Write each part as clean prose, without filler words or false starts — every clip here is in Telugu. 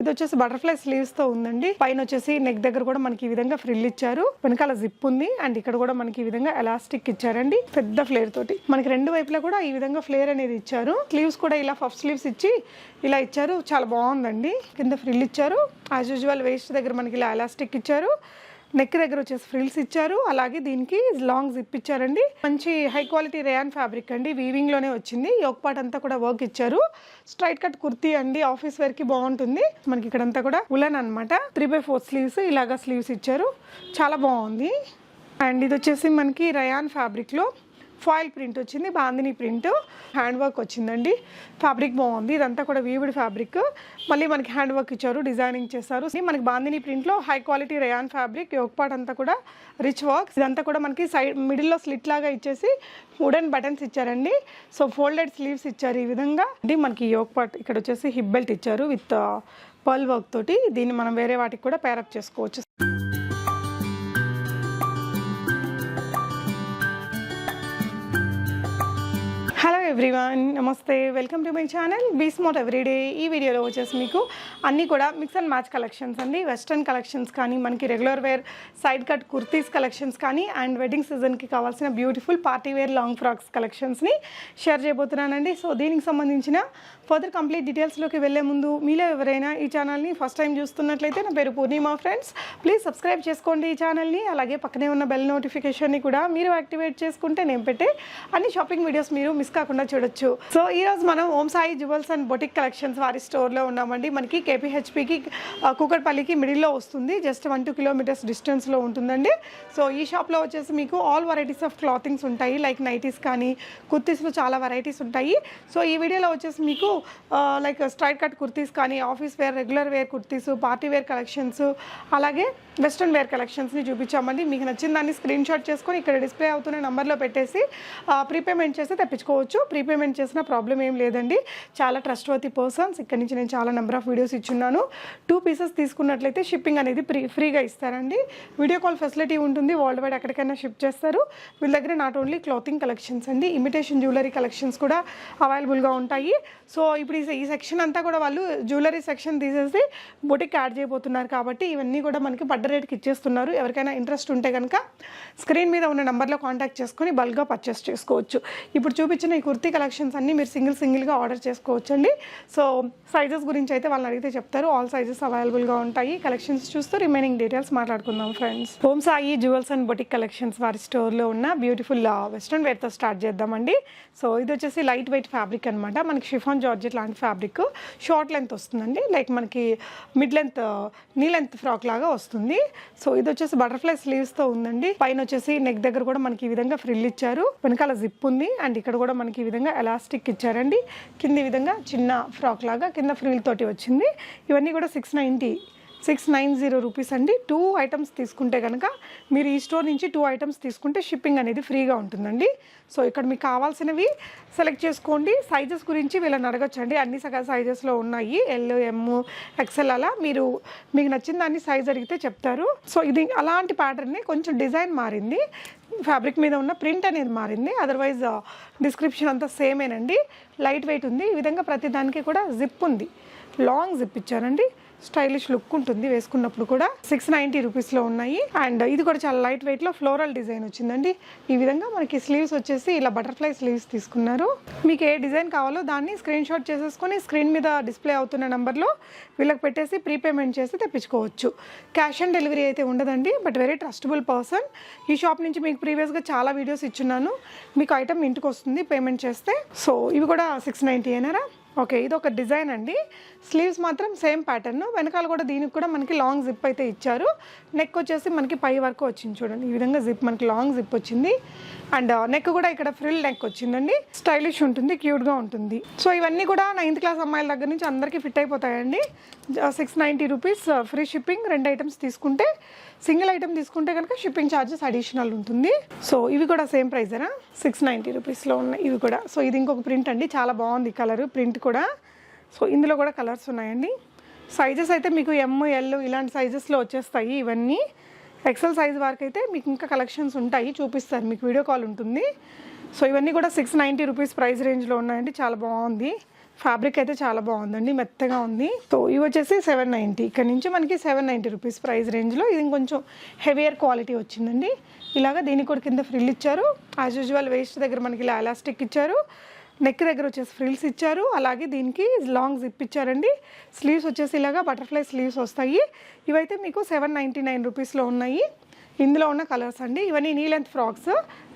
ఇది వచ్చేసి బటర్ఫ్లై స్లీవ్స్ తో ఉందండి. పైన వచ్చేసి నెక్ దగ్గర కూడా మనకి ఈ విధంగా ఫ్రిల్ ఇచ్చారు, వెనకాల జిప్ ఉంది అండ్ ఇక్కడ కూడా మనకి ఈ విధంగా ఎలాస్టిక్ ఇచ్చారండి పెద్ద ఫ్లేర్ తోటి. మనకి రెండు వైపులా కూడా ఈ విధంగా ఫ్లేర్ అనేది ఇచ్చారు. స్లీవ్స్ కూడా ఇలా పఫ్ స్లీవ్స్ ఇచ్చి ఇలా ఇచ్చారు, చాలా బాగుందండి. కింద ఫ్రిల్ ఇచ్చారు, యాజ్ యూజువల్ వేస్ట్ దగ్గర మనకి ఇలా ఎలాస్టిక్ ఇచ్చారు, నెక్ దగ్గర వచ్చేసి ఫ్రిల్స్ ఇచ్చారు, అలాగే దీనికి లాంగ్ జిప్ ఇచ్చారండి. మంచి హై క్వాలిటీ రేయాన్ ఫ్యాబ్రిక్ అండి, వీవింగ్ లోనే వచ్చింది. యోక్ పార్ట్ అంతా కూడా వర్క్ ఇచ్చారు. స్ట్రైట్ కట్ కుర్తీ అండి, ఆఫీస్ వేర్ కి బాగుంటుంది. మనకి ఇక్కడంతా కూడా ఉలన్ అనమాట. 3/4 స్లీవ్స్ ఇలాగా స్లీవ్స్ ఇచ్చారు, చాలా బాగుంది. అండ్ ఇది వచ్చేసి మనకి రేయాన్ ఫ్యాబ్రిక్ లో ఫాయిల్ ప్రింట్ వచ్చింది, బాందిని ప్రింట్, హ్యాండ్ వర్క్ వచ్చిందండి. ఫ్యాబ్రిక్ బాగుంది, ఇదంతా కూడా వీవ్డ్ ఫ్యాబ్రిక్, మళ్ళీ మనకి హ్యాండ్ వర్క్ ఇచ్చారు, డిజైనింగ్ చేశారు. మనకి బాందిని ప్రింట్లో high quality rayon fabric, yoke part అంతా కూడా రిచ్ వర్క్స్. ఇదంతా కూడా మనకి సైడ్ మిడిల్లో స్లిట్ లాగా ఇచ్చేసి వుడెన్ బటన్స్ ఇచ్చారండి. సో ఫోల్డెడ్ స్లీవ్స్ ఇచ్చారు ఈ విధంగా. అంటే మనకి యోక్ పార్ట్ ఇక్కడ వచ్చేసి హిప్ బెల్ట్ ఇచ్చారు విత్ పర్ల్ వర్క్ తోటి. దీన్ని మనం వేరే వాటికి కూడా పేరప్ చేసుకోవచ్చు. హలో ఎవ్రీవన్, నమస్తే, welcome to my channel be smart everyday. ఈ వీడియోలో వచ్చేసి మీకు అన్నీ కూడా మిక్స్ అండ్ మ్యాచ్ కలెక్షన్స్ అండి. వెస్ట్రన్ కలెక్షన్స్ కానీ, మనకి regular wear side cut kurtis collections కానీ, అండ్ వెడ్డింగ్ సీజన్కి కావాల్సిన beautiful party wear long frocks కలెక్షన్స్ని షేర్ చేయబోతున్నానండి. సో దీనికి సంబంధించిన ఫర్దర్ కంప్లీట్ డీటెయిల్స్లోకి వెళ్ళే ముందు మీలో ఎవరైనా ఈ ఛానల్ని ఫస్ట్ టైం చూస్తున్నట్లయితే, నా పేరు పూర్ణిమ ఫ్రెండ్స్, ప్లీజ్ సబ్స్క్రైబ్ చేసుకోండి ఈ ఛానల్ని. అలాగే పక్కనే ఉన్న బెల్ నోటిఫికేషన్ని కూడా మీరు యాక్టివేట్ చేసుకుంటే నేను పెట్టే అన్ని షాపింగ్ వీడియోస్ మీరు మిస్ కాకుండా చూడొచ్చు. సో ఈ రోజు మనం Om Sai jewels and boutique collections వారి స్టోర్లో ఉన్నామండి. మనకి కేపీహెచ్పికి కూకట్పల్లికి మిడిల్లో వస్తుంది, జస్ట్ 1-2 కిలోమీటర్స్ డిస్టెన్స్లో ఉంటుందండి. సో ఈ షాప్లో వచ్చేసి మీకు ఆల్ వెరైటీస్ ఆఫ్ క్లాతింగ్స్ ఉంటాయి, లైక్ నైటీస్ కానీ, కుర్తీస్లో చాలా వెరైటీస్ ఉంటాయి. సో ఈ వీడియోలో వచ్చేసి మీకు లైక్ స్ట్రైట్ కట్ కుర్తీస్ కానీ, office wear, regular wear kurtis, party wear collections, అలాగే వెస్ట్రన్ వేర్ కలెక్షన్స్ని చూపించామండి. మీకు నచ్చిన దాన్ని స్క్రీన్ షాట్ చేసుకొని ఇక్కడ డిస్ప్లే అవుతున్న నెంబర్లో పెట్టేసి ప్రీపేమెంట్ చేసి తెప్పించుకోవచ్చు. ప్రీపేమెంట్ చేసిన ప్రాబ్లం ఏం లేదండి, చాలా ట్రస్ట్వర్తీ పర్సన్స్. ఇక్కడ నుంచి నేను చాలా నెంబర్ ఆఫ్ వీడియోస్ ఇచ్చున్నాను. 2 పీసెస్ తీసుకున్నట్లయితే షిప్పింగ్ అనేది ఫ్రీగా ఇస్తారండి. వీడియో కాల్ ఫెసిలిటీ ఉంటుంది, వరల్డ్ వైడ్ ఎక్కడికైనా షిప్ చేస్తారు. వీళ్ళ దగ్గర నాట్ ఓన్లీ క్లాతింగ్ కలెక్షన్స్ అండి, ఇమిటేషన్ జ్యువెలరీ కలెక్షన్స్ కూడా అవైలబుల్గా ఉంటాయి. సో ఇప్పుడు ఈ సెక్షన్ అంతా కూడా వాళ్ళు జ్యువెలరీ సెక్షన్ తీసేసి బొటిక్ యాడ్ చేయబోతున్నారు కాబట్టి ఇవన్నీ కూడా మనకి పడ్డ రేట్కి ఇచ్చేస్తున్నారు. ఎవరికైనా ఇంట్రెస్ట్ ఉంటే కనుక స్క్రీన్ మీద ఉన్న నెంబర్లో కాంటాక్ట్ చేసుకొని బల్క్గా పర్చేస్ చేసుకోవచ్చు. ఇప్పుడు చూపించిన ఈ కుర్తీ కలెక్షన్స్ అన్నీ మీరు సింగిల్గా ఆర్డర్ చేసుకోవచ్చు అండి. సో సైజెస్ గురించి అయితే వాళ్ళని అడిగితే చెప్తారు, ఆల్ సైజెస్ అవైలబుల్గా ఉంటాయి. కలెక్షన్స్ చూస్తూ రిమైనింగ్ డీటెయిల్స్ మాట్లాడుకుందాం friends. Om Sai jewels and boutique collections వారి స్టోర్లో ఉన్న బ్యూటిఫుల్ వెస్ట్రన్ వేర్తో స్టార్ట్ చేద్దామండి. సో ఇది వచ్చేసి లైట్ వెయిట్ ఫ్యాబ్రిక్ అనమాట. మనకి షిఫాన్ జార్జెట్ లాంటి ఫ్యాబ్రిక్, షార్ట్ లెంత్ వస్తుందండి, లైక్ మనకి mid length knee length frock లాగా వస్తుంది. సో ఇది వచ్చేసి బటర్ఫ్లై స్లీవ్స్తో ఉందండి. పైన వచ్చేసి నెక్ దగ్గర కూడా మనకి ఈ విధంగా ఫ్రిల్ ఇచ్చారు, వెనకాల జిప్ ఉంది అండ్ ఇక్కడ కూడా మనకి ఈ విధంగా ఎలాస్టిక్ ఇచ్చారండి. కింద ఈ విధంగా చిన్న ఫ్రాక్ లాగా కింద ఫ్రిల్ తోటి వచ్చింది. ఇవన్నీ కూడా 690 రూపీస్ అండి. 2 ఐటమ్స్ తీసుకుంటే కనుక మీరు ఈ స్టోర్ నుంచి 2 ఐటమ్స్ తీసుకుంటే షిప్పింగ్ అనేది ఫ్రీగా ఉంటుందండి. సో ఇక్కడ మీకు కావాల్సినవి సెలెక్ట్ చేసుకోండి. సైజెస్ గురించి వీళ్ళని అడగచ్చండి, అన్ని సైజెస్లో ఉన్నాయి, ఎల్, ఎమ్, ఎక్సెల్, అలా మీకు నచ్చిన దాన్ని సైజ్ అడిగితే చెప్తారు. సో ఇది అలాంటి ప్యాటర్న్ని కొంచెం డిజైన్ మారింది, ఫ్యాబ్రిక్ మీద ఉన్న ప్రింట్ అనేది మారింది, అదర్వైజ్ డిస్క్రిప్షన్ అంతా సేమేనండి. లైట్ వెయిట్ ఉంది, ఈ విధంగా ప్రతి దానికి కూడా జిప్ ఉంది, లాంగ్ జిప్ ఇచ్చారండి. స్టైలిష్ లుక్ ఉంటుంది వేసుకున్నప్పుడు కూడా. 690 రూపీస్లో ఉన్నాయి. అండ్ ఇది కూడా చాలా లైట్ వెయిట్లో ఫ్లోరల్ డిజైన్ వచ్చిందండి. ఈ విధంగా మనకి స్లీవ్స్ వచ్చేసి ఇలా బటర్ఫ్లై స్లీవ్స్ తీసుకున్నారు. మీకు ఏ డిజైన్ కావాలో దాన్ని స్క్రీన్ షాట్ చేసేసుకొని స్క్రీన్ మీద డిస్ప్లే అవుతున్న నెంబర్లో వీళ్ళకి పెట్టేసి ప్రీపేమెంట్ చేసి తెప్పించుకోవచ్చు. క్యాష్ ఆన్ డెలివరీ అయితే ఉండదండి, బట్ వెరీ ట్రస్టబుల్ పర్సన్. ఈ షాప్ నుంచి మీకు ప్రీవియస్గా చాలా వీడియోస్ ఇచ్చున్నాను. మీకు ఐటమ్ ఇంటికి వస్తుంది పేమెంట్ చేస్తే. సో ఇవి కూడా 690 ఏనారా? ఓకే, ఇది ఒక డిజైన్ అండి. స్లీవ్స్ మాత్రం సేమ్ ప్యాటర్న్, వెనకాల కూడా దీనికి కూడా మనకి లాంగ్ జిప్ అయితే ఇచ్చారు. నెక్ వచ్చేసి మనకి పై వరకు వచ్చింది చూడండి, ఈ విధంగా జిప్ మనకి లాంగ్ జిప్ వచ్చింది. అండ్ నెక్ కూడా ఇక్కడ ఫ్రిల్ నెక్ వచ్చిందండి, స్టైలిష్ ఉంటుంది, క్యూట్గా ఉంటుంది. సో ఇవన్నీ కూడా 9th క్లాస్ అమ్మాయిల దగ్గర నుంచి అందరికీ ఫిట్ అయిపోతాయండి. 690 రూపీస్ ఫ్రీ షిప్పింగ్. 2 ఐటమ్స్ తీసుకుంటే, సింగిల్ ఐటమ్ తీసుకుంటే కనుక షిప్పింగ్ ఛార్జెస్ అడిషనల్ ఉంటుంది. సో ఇవి కూడా సేమ్ ప్రైజేనా, 690 రూపీస్లో ఉన్నాయి ఇవి కూడా. సో ఇది ఇంకొక ప్రింట్ అండి, చాలా బాగుంది కలర్ ప్రింట్ కూడా. సో ఇందులో కూడా కలర్స్ ఉన్నాయండి. సైజెస్ అయితే మీకు ఎమ్, ఎల్ ఇలాంటి సైజెస్లో వచ్చేస్తాయి ఇవన్నీ. ఎక్సెల్ సైజ్ వరకు అయితే మీకు ఇంకా కలెక్షన్స్ ఉంటాయి, చూపిస్తారు, మీకు వీడియో కాల్ ఉంటుంది. సో ఇవన్నీ కూడా 690 రూపీస్ ప్రైస్ రేంజ్లో ఉన్నాయండి, చాలా బాగుంది ఫ్యాబ్రిక్ అయితే చాలా బాగుందండి, మెత్తగా ఉంది. సో ఇవి వచ్చేసి 790, ఇక్కడ నుంచి మనకి 790 రూపీస్ ప్రైస్ రేంజ్లో. ఇది కొంచెం హెవియర్ క్వాలిటీ వచ్చిందండి. ఇలాగా దీనికి కూడా కింద ఫ్రిల్ ఇచ్చారు. యాజ్ యూజువల్ వేస్ట్ దగ్గర మనకి ఇలా ఎలాస్టిక్ ఇచ్చారు, నెక్ దగ్గర వచ్చేసి ఫ్రిల్స్ ఇచ్చారు, అలాగే దీనికి లాంగ్ జిప్ ఇచ్చారండి. స్లీవ్స్ వచ్చేసి ఇలాగా బటర్ఫ్లై స్లీవ్స్ వస్తాయి. ఇవైతే మీకు 799 రూపీస్లో ఉన్నాయి. ఇందులో ఉన్న కలర్స్ అండి, ఇవన్నీ నీ లెంత్ ఫ్రాక్స్.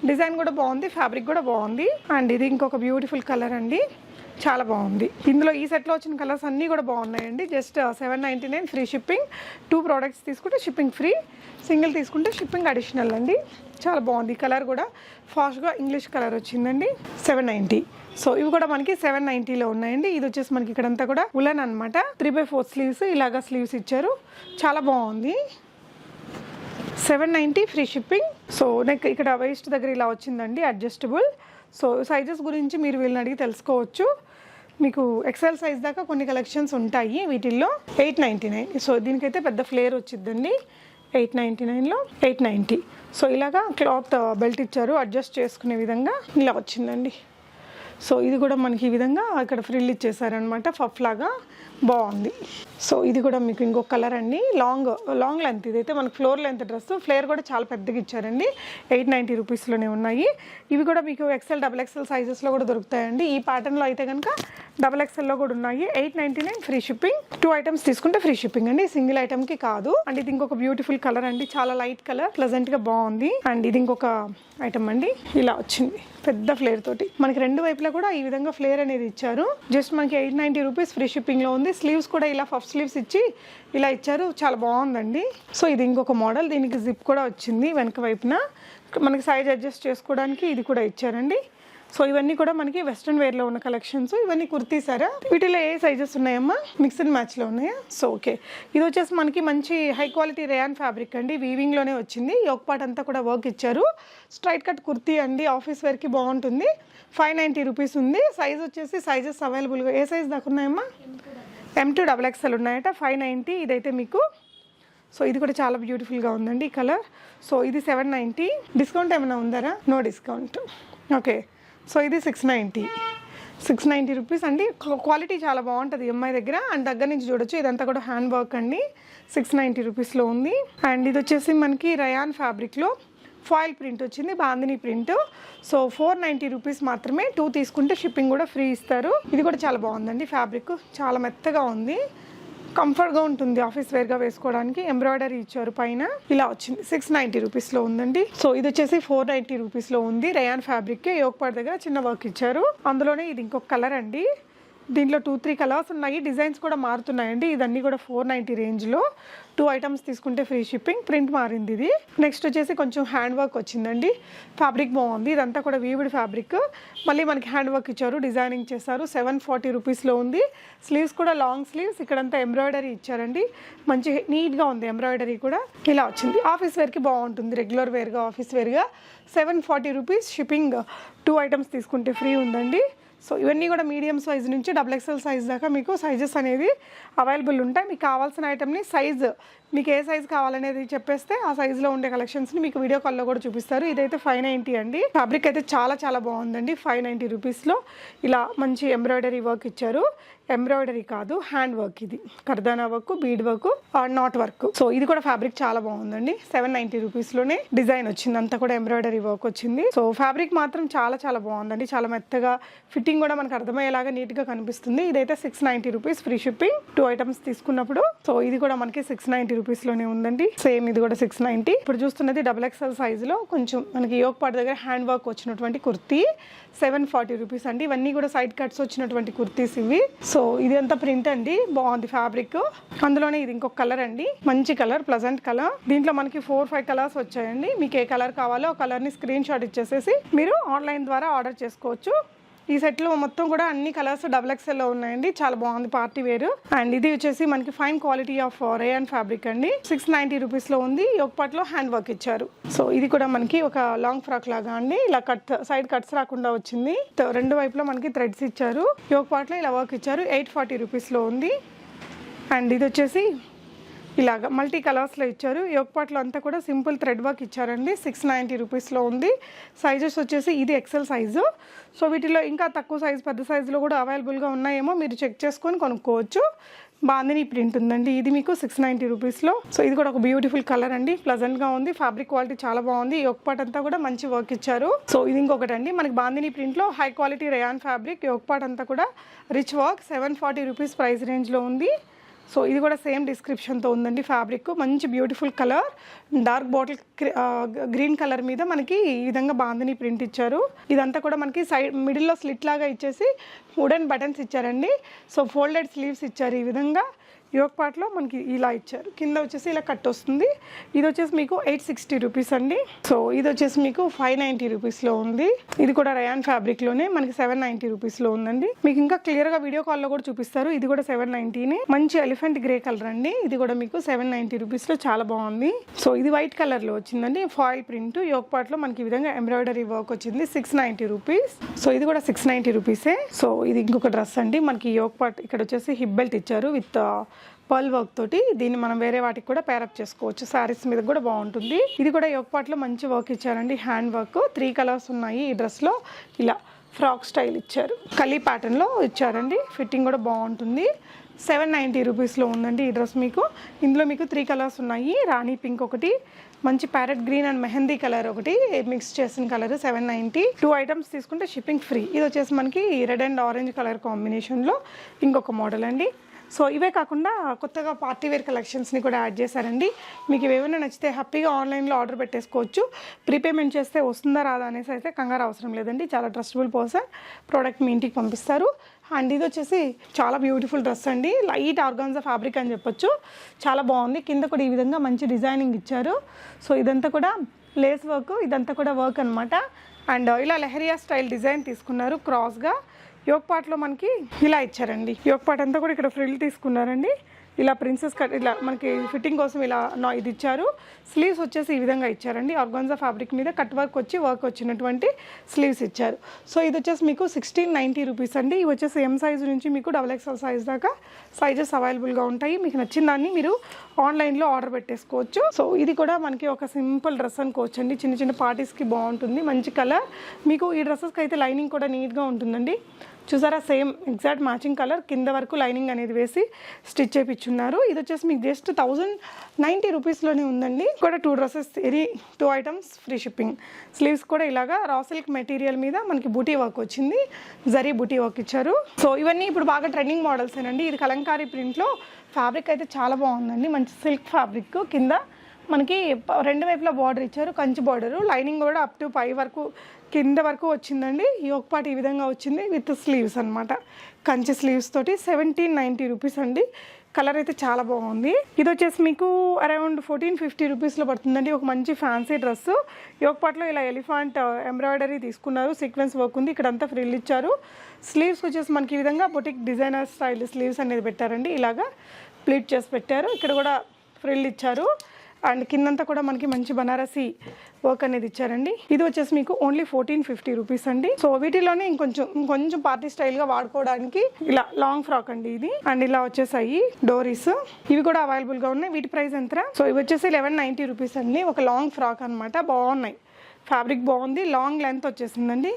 డిజైన్ కూడా బాగుంది, ఫ్యాబ్రిక్ కూడా బాగుంది. అండ్ ఇది ఇంకొక బ్యూటిఫుల్ కలర్ అండి, చాలా బాగుంది. ఇందులో ఈ సెట్లో వచ్చిన కలర్స్ అన్నీ కూడా బాగున్నాయండి. Just 799 free shipping. 2 ప్రోడక్ట్స్ తీసుకుంటే షిప్పింగ్ ఫ్రీ, సింగిల్ తీసుకుంటే షిప్పింగ్ అడిషనల్ అండి. చాలా బాగుంది. కలర్ కూడా ఫాస్ట్గా ఇంగ్లీష్ కలర్ వచ్చిందండి. 790. సో ఇవి కూడా మనకి 790లో ఉన్నాయండి. ఇది వచ్చేసి మనకి ఇక్కడంతా కూడా ఉలన్ అనమాట. 3/4 స్లీవ్స్, ఇలాగా స్లీవ్స్ ఇచ్చారు, చాలా బాగుంది. 790 ఫ్రీ షిప్పింగ్. సో నెక్ ఇక్కడ వేస్ట్ దగ్గర ఇలా వచ్చిందండి, అడ్జస్టబుల్. సో సైజెస్ గురించి మీరు వీళ్ళని అడిగి తెలుసుకోవచ్చు. మీకు ఎక్సెల్ సైజ్ దాకా కొన్ని కలెక్షన్స్ ఉంటాయి వీటిల్లో. 899. సో దీనికైతే పెద్ద ఫ్లేర్ వచ్చిందండి. 899లో 890. సో ఇలాగా క్లాత్ బెల్ట్ ఇచ్చారు, అడ్జస్ట్ చేసుకునే విధంగా ఇలా వచ్చిందండి. సో ఇది కూడా మనకి ఈ విధంగా అక్కడ ఫ్రిల్ ఇచ్చేసారనమాట, పఫ్ లాగా బాగుంది. సో ఇది కూడా మీకు ఇంకొక కలర్ అండి, లాంగ్ లెంత్. ఇదైతే మనకు ఫ్లోర్ లెంత్ డ్రెస్, ఫ్లేర్ కూడా చాలా పెద్దగా ఇచ్చారండి. 890 రూపీస్లోనే ఉన్నాయి. ఇవి కూడా మీకు ఎక్సెల్, XXL సైజెస్లో కూడా దొరుకుతాయండి. ఈ ప్యాటర్న్లో అయితే కనుక XXLలో కూడా ఉన్నాయి. 899 ఫ్రీ షిప్పింగ్. 2 ఐటమ్స్ తీసుకుంటే ఫ్రీ షిప్పింగ్ అండి, సింగిల్ ఐటమ్కి కాదు. అండ్ ఇది ఇంకొక బ్యూటిఫుల్ కలర్ అండి, చాలా లైట్ కలర్, ప్లెజెంట్గా బాగుంది. అండ్ ఇది ఇంకొక ఐటమ్ అండి, ఇలా వచ్చింది పెద్ద ఫ్లేర్ తోటి. మనకి రెండు వైపులా కూడా ఈ విధంగా ఫ్లేర్ అనేది ఇచ్చారు. జస్ట్ మనకి 890 రూపీస్ ఫ్రీ షిప్పింగ్లో ఉంది. స్లీవ్స్ కూడా ఇలా పఫ్ స్లీవ్స్ ఇచ్చి ఇలా ఇచ్చారు, చాలా బాగుందండి. సో ఇది ఇంకొక మోడల్, దీనికి జిప్ కూడా వచ్చింది వెనక వైపున. మనకి సైజ్ అడ్జస్ట్ చేసుకోవడానికి ఇది కూడా ఇచ్చారండి. సో ఇవన్నీ కూడా మనకి వెస్ట్రన్ వేర్లో ఉన్న కలెక్షన్స్. ఇవన్నీ కుర్తీసారా, వీటిలో ఏ సైజెస్ ఉన్నాయమ్మా? మిక్స్ అండ్ మ్యాచ్లో ఉన్నాయా? So okay. ఇది వచ్చేసి మనకి మంచి హై క్వాలిటీ రేయాన్ ఫ్యాబ్రిక్ అండి, వీవింగ్లోనే వచ్చింది. ఈ ఒక పార్ట్ అంతా కూడా వర్క్ ఇచ్చారు. స్ట్రైట్ కట్ కుర్తీ అండి, ఆఫీస్ వేర్కి బాగుంటుంది. 590 రూపీస్ ఉంది. సైజ్ వచ్చేసి సైజెస్ అవైలబుల్గా ఏ సైజ్ దాకా ఉన్నాయమ్మా? M2 XXL ఉన్నాయట. 590 ఇదైతే మీకు. సో ఇది కూడా చాలా బ్యూటిఫుల్గా ఉందండి ఈ కలర్. సో ఇది 790. డిస్కౌంట్ ఏమైనా ఉందారా? No discount. ఓకే. సో ఇది 690 రూపీస్ అండి. క్వాలిటీ చాలా బాగుంటుంది అమ్మాయి దగ్గర. అండ్ దగ్గర నుంచి చూడొచ్చు, ఇదంతా కూడా హ్యాండ్ వర్క్ అండి. 690 రూపీస్లో ఉంది. అండ్ ఇది వచ్చేసి మనకి రయాన్ ఫ్యాబ్రిక్లో ఫాయిల్ ప్రింట్ వచ్చింది, బాందిని ప్రింట్. సో 490 రూపీస్ మాత్రమే. 2 తీసుకుంటే షిప్పింగ్ కూడా ఫ్రీ ఇస్తారు. ఇది కూడా చాలా బాగుందండి, ఫ్యాబ్రిక్ చాలా మెత్తగా ఉంది, కంఫర్ట్గా ఉంటుంది ఆఫీస్ వేర్గా వేసుకోవడానికి. ఎంబ్రాయిడరీ ఇచ్చారు పైన, ఇలా వచ్చింది. 690 రూపీస్లో ఉందండి. సో ఇది వచ్చేసి 490 రూపీస్లో ఉంది. రయాన్ ఫ్యాబ్రిక్ యోగపాడ్ దగ్గర చిన్న వర్క్ ఇచ్చారు. అందులోనే ఇది ఇంకొక కలర్ అండి. దీంట్లో 2-3 కలర్స్ ఉన్నాయి, డిజైన్స్ కూడా మారుతున్నాయండి. ఇదన్నీ కూడా 490 రేంజ్లో. 2 ఐటమ్స్ తీసుకుంటే ఫ్రీ షిప్పింగ్. ప్రింట్ మారింది ఇది. నెక్స్ట్ వచ్చేసి కొంచెం హ్యాండ్ వర్క్ వచ్చిందండి, ఫ్యాబ్రిక్ బాగుంది. ఇదంతా కూడా వీవ్డ్ ఫ్యాబ్రిక్, మళ్ళీ మనకి హ్యాండ్ వర్క్ ఇచ్చారు, డిజైనింగ్ చేశారు. 740 రూపీస్లో ఉంది. స్లీవ్స్ కూడా లాంగ్ స్లీవ్స్, ఇక్కడంతా ఎంబ్రాయిడరీ ఇచ్చారండి, మంచి నీట్గా ఉంది ఎంబ్రాయిడరీ కూడా. ఇలా వచ్చింది, ఆఫీస్ వేర్కి బాగుంటుంది, రెగ్యులర్ వేర్గా ఆఫీస్ వేర్గా. 740 రూపీస్ షిప్పింగ్. 2 ఐటమ్స్ తీసుకుంటే ఫ్రీ ఉందండి. సో ఇవన్నీ కూడా మీడియం సైజ్ నుంచి XXL సైజ్ దాకా మీకు సైజెస్ అనేది అవైలబుల్ ఉంటాయి. మీకు కావాల్సిన ఐటమ్ని సైజ్, మీకు ఏ సైజ్ కావాలనేది చెప్పేస్తే ఆ సైజులో ఉండే కలెక్షన్స్ని మీకు వీడియో కాల్లో కూడా చూపిస్తారు. ఇదైతే 590 అండి. ఫ్యాబ్రిక్ అయితే చాలా చాలా బాగుందండి. 590 రూపీస్లో ఇలా మంచి ఎంబ్రాయిడరీ వర్క్ ఇచ్చారు. ఎంబ్రాయిడరీ కాదు, హ్యాండ్ వర్క్. ఇది కర్దానా work, bead work, knot work. So ఇది కూడా ఫ్యాబ్రిక్ చాలా బాగుందండి. 790 రూపీస్లోనే డిజైన్ వచ్చింది, అంతా కూడా ఎంబ్రాయిడరీ వర్క్ వచ్చింది. సో ఫ్యాబ్రిక్ మాత్రం చాలా చాలా బాగుందండి, చాలా మెత్తగా, ఫిట్టింగ్ కూడా మనకు అర్థమయ్యేలాగా నీట్గా కనిపిస్తుంది. ఇదైతే 690 రూపీస్ ఫ్రీ షిప్పింగ్. 2 ఐటమ్స్ తీసుకున్నప్పుడు. సో ఇది కూడా మనకి 690 రూపీస్లోనే ఉందండి. సేమ్ ఇది కూడా 690. ఇప్పుడు చూస్తున్నది XXL సైజులో కొంచెం మనకి యోగ్ పార్ట్ దగ్గర హ్యాండ్ వర్క్ వచ్చినటువంటి కుర్తీ. 740 రూపీస్ అండి. ఇవన్నీ కూడా సైడ్ కట్స్ వచ్చినటువంటి కుర్తీస్ ఇవి. సో ఇది అంతా ప్రింట్ అండి, బాగుంది ఫ్యాబ్రిక్. అందులోనే ఇది ఇంకొక కలర్ అండి, మంచి కలర్, ప్లజెంట్ కలర్. దీంట్లో మనకి 4-5 కలర్స్ వచ్చాయండి. మీకు ఏ కలర్ కావాలో ఆ కలర్ని స్క్రీన్ షాట్ ఇచ్చేసేసి మీరు ఆన్లైన్ ద్వారా ఆర్డర్ చేసుకోవచ్చు. ఈ సెట్లో మొత్తం కూడా అన్ని కలర్స్ XXLలో ఉన్నాయండి, చాలా బాగుంది, పార్టీ వేర్. అండ్ ఇది వచ్చేసి మనకి fine quality of rayon fabric అండి. 690 రూపీస్లో ఉంది. యోగపాట్లో హ్యాండ్ వర్క్ ఇచ్చారు. సో ఇది కూడా మనకి ఒక లాంగ్ ఫ్రాక్ లాగా అండి, ఇలా సైడ్ కట్స్ రాకుండా వచ్చింది. రెండు వైపులో మనకి థ్రెడ్స్ ఇచ్చారు. యోగపాట్లో ఇలా వర్క్ ఇచ్చారు. 840 రూపీస్లో ఉంది. అండ్ ఇది వచ్చేసి ఇలాగా మల్టీ కలర్స్లో ఇచ్చారు. యోక్ పార్ట్లో అంతా కూడా సింపుల్ థ్రెడ్ వర్క్ ఇచ్చారండి. 690 రూపీస్లో ఉంది. సైజెస్ వచ్చేసి ఇది ఎక్సెల్ సైజు. సో వీటిలో ఇంకా తక్కువ సైజు పెద్ద సైజులో కూడా అవైలబుల్గా ఉన్నాయేమో మీరు చెక్ చేసుకొని కొనుక్కోవచ్చు. బాందిని ప్రింట్ ఉందండి. ఇది మీకు 690 రూపీస్లో. సో ఇది కూడా ఒక బ్యూటిఫుల్ కలర్ అండి. ప్లజెంట్గా ఉంది. ఫ్యాబ్రిక్ క్వాలిటీ చాలా బాగుంది. యోక్ పార్ట్ అంతా కూడా మంచి వర్క్ ఇచ్చారు. సో ఇది ఇంకొకటి అండి, మనకి బాందిని ప్రింట్లో high quality rayon fabric. Yoke part అంతా కూడా రిచ్ వర్క్. 740 రూపీస్ ప్రైస్ రేంజ్లో ఉంది. సో ఇది కూడా సేమ్ డిస్క్రిప్షన్తో ఉందండి. ఫ్యాబ్రిక్ మంచి beautiful colour, dark bottle green colour మీద మనకి ఈ విధంగా బాందిని ప్రింట్ ఇచ్చారు. ఇదంతా కూడా మనకి సైడ్ మిడిల్లో స్లిట్ లాగా ఇచ్చేసి వుడెన్ బటన్స్ ఇచ్చారండి. సో ఫోల్డెడ్ స్లీవ్స్ ఇచ్చారు. ఈ విధంగా యోక్ పార్ట్లో మనకి ఇలా ఇచ్చారు. కింద వచ్చేసి ఇలా కట్ వస్తుంది. ఇది వచ్చేసి మీకు 860 రూపీస్ అండి. సో ఇది వచ్చేసి మీకు 590 రూపీస్లో ఉంది. ఇది కూడా రయాన్ ఫ్యాబ్రిక్లోనే మనకి 790 రూపీస్లో ఉందండి. మీకు ఇంకా క్లియర్గా వీడియో కాల్లో కూడా చూపిస్తారు. ఇది కూడా 790నే. మంచి ఎలిఫెంట్ గ్రే కలర్ అండి. ఇది కూడా మీకు 790 రూపీస్లో చాలా బాగుంది. సో ఇది వైట్ కలర్లో వచ్చిందండి. ఫాయిల్ ప్రింట్ యోక్ పార్ట్లో మనకి ఈ విధంగా ఎంబ్రాయిడరీ వర్క్ వచ్చింది. 690 రూపీస్. సో ఇది కూడా 690 రూపీసే. సో ఇది ఇంకొక డ్రెస్ అండి. మనకి యోక్ పార్ట్ ఇక్కడ వచ్చేసి హిప్ బెల్ట్ ఇచ్చారు విత్ పర్ల్ వర్క్ తోటి. దీన్ని మనం వేరే వాటికి కూడా పేరప్ చేసుకోవచ్చు. శారీస్ మీద కూడా బాగుంటుంది. ఇది కూడా యోక్ పార్ట్లో మంచి వర్క్ ఇచ్చారండి. Hand work. 3 కలర్స్ ఉన్నాయి ఈ డ్రెస్లో. ఇలా ఫ్రాక్ స్టైల్ ఇచ్చారు. కలీ ప్యాటర్న్లో ఇచ్చారండి. ఫిట్టింగ్ కూడా బాగుంటుంది. 790 రూపీస్లో ఉందండి ఈ డ్రెస్ మీకు. ఇందులో మీకు 3 కలర్స్ ఉన్నాయి. రాణి పింక్ ఒకటి, మంచి parrot green and mehndi colour ఒకటి మిక్స్ చేసిన కలర్. 790. 2 ఐటమ్స్ తీసుకుంటే షిప్పింగ్ ఫ్రీ. ఇది వచ్చేసి మనకి రెడ్ అండ్ ఆరెంజ్ కలర్ కాంబినేషన్లో ఇంకొక మోడల్ అండి. సో ఇవే కాకుండా కొత్తగా పార్టీ వేర్ కలెక్షన్స్ని కూడా యాడ్ చేశారండి. మీకు ఇవేమైనా నచ్చితే హ్యాపీగా ఆన్లైన్లో ఆర్డర్ పెట్టేసుకోవచ్చు. ప్రీపేమెంట్ చేస్తే వస్తుందా రాదా అనేసి అయితే కంగారు అవసరం లేదండి. చాలా ట్రస్టబుల్ పర్సన్ ప్రోడక్ట్ మీ ఇంటికి పంపిస్తారు. అండ్ ఇది వచ్చేసి చాలా బ్యూటిఫుల్ డ్రెస్ అండి. లైట్ ఆర్గాన్జా ఫ్యాబ్రిక్ అని చెప్పొచ్చు. చాలా బాగుంది. కింద కూడా ఈ విధంగా మంచి డిజైనింగ్ ఇచ్చారు. సో ఇదంతా కూడా లేస్ వర్క్, ఇదంతా కూడా వర్క్ అనమాట. అండ్ ఇలా లెహరియా స్టైల్ డిజైన్ తీసుకున్నారు క్రాస్గా. యోక్ పార్ట్లో మనకి ఇలా ఇచ్చారండి. యోక్ పార్ట్ అంతా కూడా ఇక్కడ ఫ్రిల్ తీసుకున్నారండి. ఇలా ప్రిన్సెస్ కట్ ఇలా మనకి ఫిట్టింగ్ కోసం ఇలా ఇది ఇచ్చారు. స్లీవ్స్ వచ్చేసి ఈ విధంగా ఇచ్చారండి. ఆర్గాన్జా ఫ్యాబ్రిక్ మీద కట్ వర్క్ వచ్చి వర్క్ వచ్చినటువంటి స్లీవ్స్ ఇచ్చారు. సో ఇది వచ్చేసి మీకు 1690 రూపీస్ అండి. ఇవి వచ్చేసి ఎం సైజు నుంచి మీకు XXL సైజ్ దాకా సైజెస్ అవైలబుల్గా ఉంటాయి. మీకు నచ్చిన దాన్ని మీరు ఆన్లైన్లో ఆర్డర్ పెట్టేసుకోవచ్చు. సో ఇది కూడా మనకి ఒక సింపుల్ డ్రెస్ అనుకోవచ్చు అండి. చిన్న చిన్న పార్టీస్కి బాగుంటుంది. మంచి కలర్. మీకు ఈ డ్రెస్సెస్కి అయితే లైనింగ్ కూడా నీట్గా ఉంటుందండి. చూసారా, సేమ్ ఎగ్జాక్ట్ మ్యాచింగ్ కలర్. కింద వరకు లైనింగ్ అనేది వేసి స్టిచ్ చేయించున్నారు. ఇది వచ్చేసి మీకు జస్ట్ 1090 రూపీస్లోనే ఉందండి. కూడా 2 డ్రెస్సెస్, ఇది 2 ఐటమ్స్ ఫ్రీ షిప్పింగ్. స్లీవ్స్ కూడా ఇలాగా రా సిల్క్ మెటీరియల్ మీద మనకి బూటీ వర్క్ వచ్చింది. జరీ బూటీ వర్క్ ఇచ్చారు. సో ఇవన్నీ ఇప్పుడు బాగా ట్రెండింగ్ మోడల్స్ ఏనండి. ఇది కలంకారీ ప్రింట్లో ఫ్యాబ్రిక్ అయితే చాలా బాగుందండి. మంచి సిల్క్ ఫ్యాబ్రిక్. కింద మనకి 2 వైపులా బార్డర్ ఇచ్చారు. కంచి బార్డరు. లైనింగ్ కూడా అప్ టు పై వరకు కింద వరకు వచ్చిందండి. యోక్ పార్ట్ ఈ విధంగా వచ్చింది విత్ స్లీవ్స్ అనమాట. కంచి స్లీవ్స్ తోటి 1790 రూపీస్ అండి. కలర్ అయితే చాలా బాగుంది. ఇది వచ్చేసి మీకు అరౌండ్ 1450 రూపీస్లో పడుతుందండి. ఒక మంచి ఫ్యాన్సీ డ్రెస్. యోక్ పార్ట్లో ఇలా ఎలిఫెంట్ ఎంబ్రాయిడరీ తీసుకున్నారు. సీక్వెన్స్ వర్క్ ఉంది. ఇక్కడ అంతా ఫ్రిల్ ఇచ్చారు. స్లీవ్స్ వచ్చేసి మనకి ఈ విధంగా బొటిక్ డిజైనర్ స్టైల్ స్లీవ్స్ అనేది పెట్టారండి. ఇలాగా ప్లీట్ చేసి పెట్టారు. ఇక్కడ కూడా ఫ్రిల్ ఇచ్చారు. అండ్ కిందంతా కూడా మనకి మంచి బనారసి వర్క్ అనేది ఇచ్చారండి. ఇది వచ్చేసి మీకు ఓన్లీ 1450 రూపీస్ అండి. సో వీటిలోనే ఇంకొంచెం పార్టీ స్టైల్గా వాడుకోవడానికి ఇలా లాంగ్ ఫ్రాక్ అండి ఇది. అండ్ ఇలా వచ్చేసాయి డోరీస్. ఇవి కూడా అవైలబుల్గా ఉన్నాయి. వీటి ప్రైస్ ఎంత? సో ఇవి వచ్చేసి 1190 రూపీస్ అండి. ఒక లాంగ్ ఫ్రాక్ అనమాట. బాగున్నాయి. ఫ్యాబ్రిక్ బాగుంది. లాంగ్ లెంత్ వచ్చేసిందండి.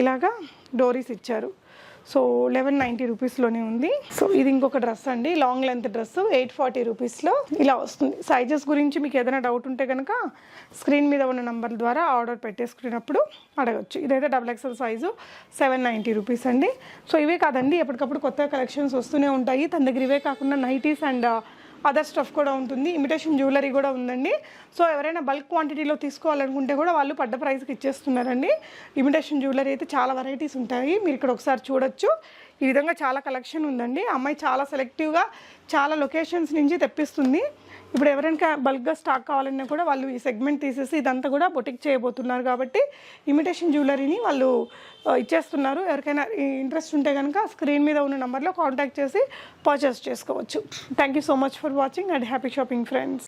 ఇలాగా డోరీస్ ఇచ్చారు. సో 1190 రూపీస్లోనే ఉంది. సో ఇది ఇంకొక డ్రెస్ అండి. లాంగ్ లెంత్ డ్రెస్ 840 రూపీస్లో ఇలా వస్తుంది. సైజెస్ గురించి మీకు ఏదైనా డౌట్ ఉంటే కనుక స్క్రీన్ మీద ఉన్న నంబర్ ద్వారా ఆర్డర్ పెట్టేసుకున్నప్పుడు అడగచ్చు. ఇదైతే XXL సైజు 790 రూపీస్ అండి. సో ఇవే కాదండి, ఎప్పటికప్పుడు కొత్త కలెక్షన్స్ వస్తూనే ఉంటాయి. తన దగ్గర ఇవే కాకుండా నైటీస్ అండ్ అదర్ స్టఫ్ కూడా ఉంటుంది. ఇమిటేషన్ జ్యువెలరీ కూడా ఉందండి. సో ఎవరైనా బల్క్ క్వాంటిటీలో తీసుకోవాలనుకుంటే కూడా వాళ్ళు పడ్డ ప్రైస్కి ఇచ్చేస్తున్నారండి. ఇమిటేషన్ జ్యువెలరీ అయితే చాలా వెరైటీస్ ఉంటాయి. మీరు ఇక్కడ ఒకసారి చూడొచ్చు. ఈ విధంగా చాలా కలెక్షన్ ఉందండి. అమ్మాయి చాలా సెలెక్టివ్గా చాలా లొకేషన్స్ నుంచి తెప్పిస్తుంది. ఇప్పుడు ఎవరైనా బల్క్గా స్టాక్ కావాలన్నా కూడా వాళ్ళు ఈ సెగ్మెంట్ తీసేసి ఇదంతా కూడా బొటిక్ చేయబోతున్నారు. కాబట్టి ఇమిటేషన్ జ్యువెలరీని వాళ్ళు ఇచ్చేస్తున్నారు. ఎవరికైనా ఇంట్రెస్ట్ ఉంటే కనుక స్క్రీన్ మీద ఉన్న నెంబర్లో కాంటాక్ట్ చేసి పర్చేస్ చేసుకోవచ్చు. Thank you so much for watching and happy shopping friends.